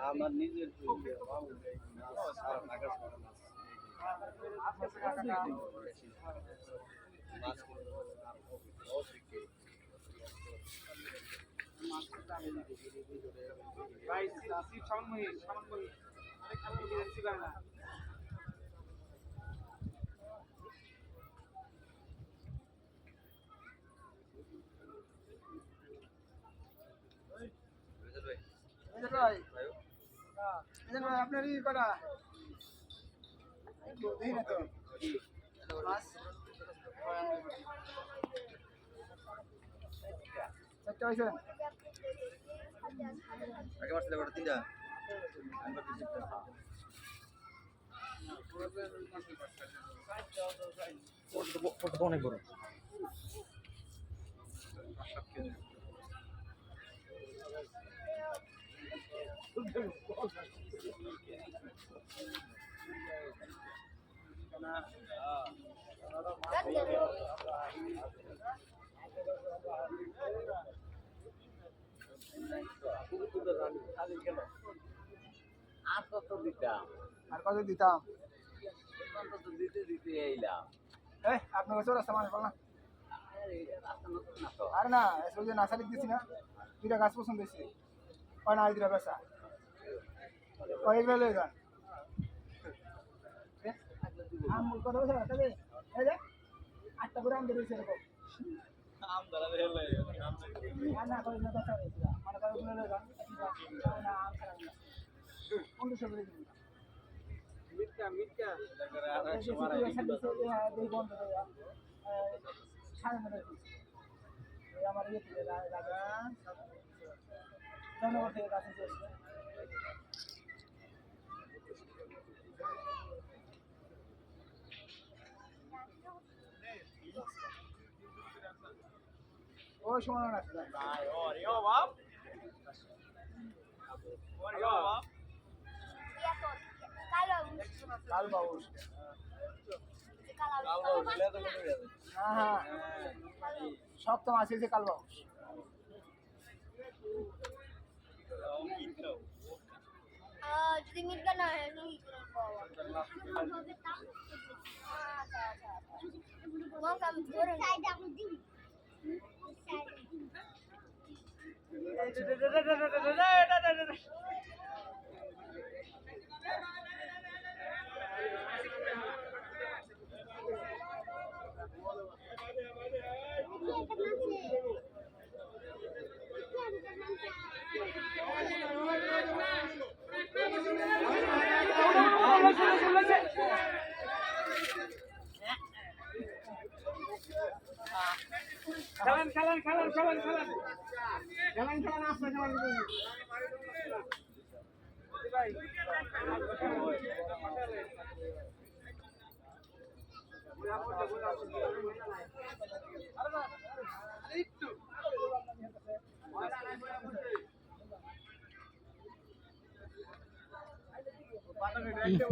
আমার নিজের আপনারই করা দেখি না তো চারটা হয়েছে আগে মারতে বড় তিনটা অনেক বড় আর কত দিতাম দিতে এইলাম আপনার কাছে রাস্তা মানুষ বল না আরে না ওই যে নাসা লিখতেছি না দুইটা গাছ পছন্দ হয়েছে কয় না দুইটা বেসা কয়েকগুলো লয়ে যান কথা বলছে তাহলে এই যে 8টা করে আম ধরেছে এরকম না করে না কথা হয়েছে মানে কয়েকগুলো লয়ে যান না আম খারাপ না 1500 করে দিন বন্ধ আমার ইয়ে ধন্যবাদ থেকে কাছে ওই সময় না কাল বাবু হ্যাঁ সপ্তম আছে যে কাল বাবু যদি মিটকা না হয়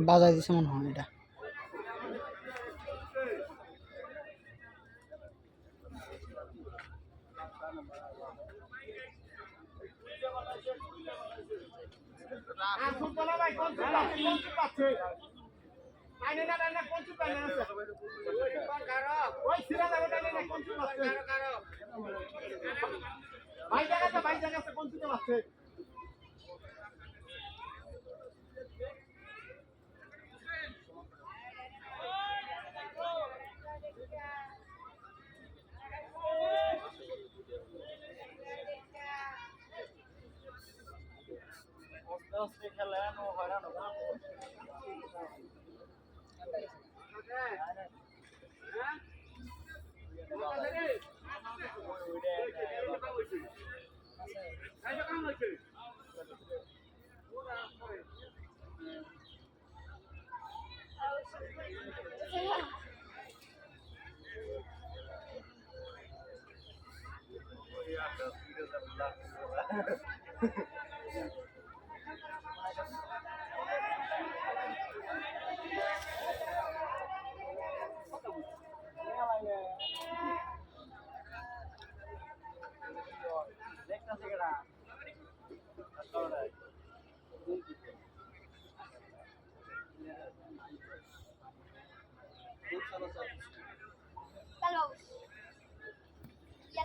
বাজাই দিছে মনে হয় এটা চল বাবু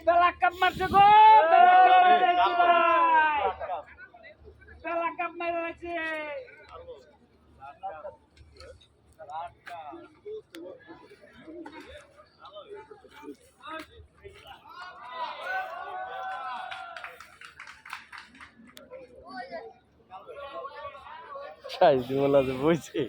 বেলা কাপ মারছে গো বেলা কাপ মারা আছে সাইজ বলা যে বইছে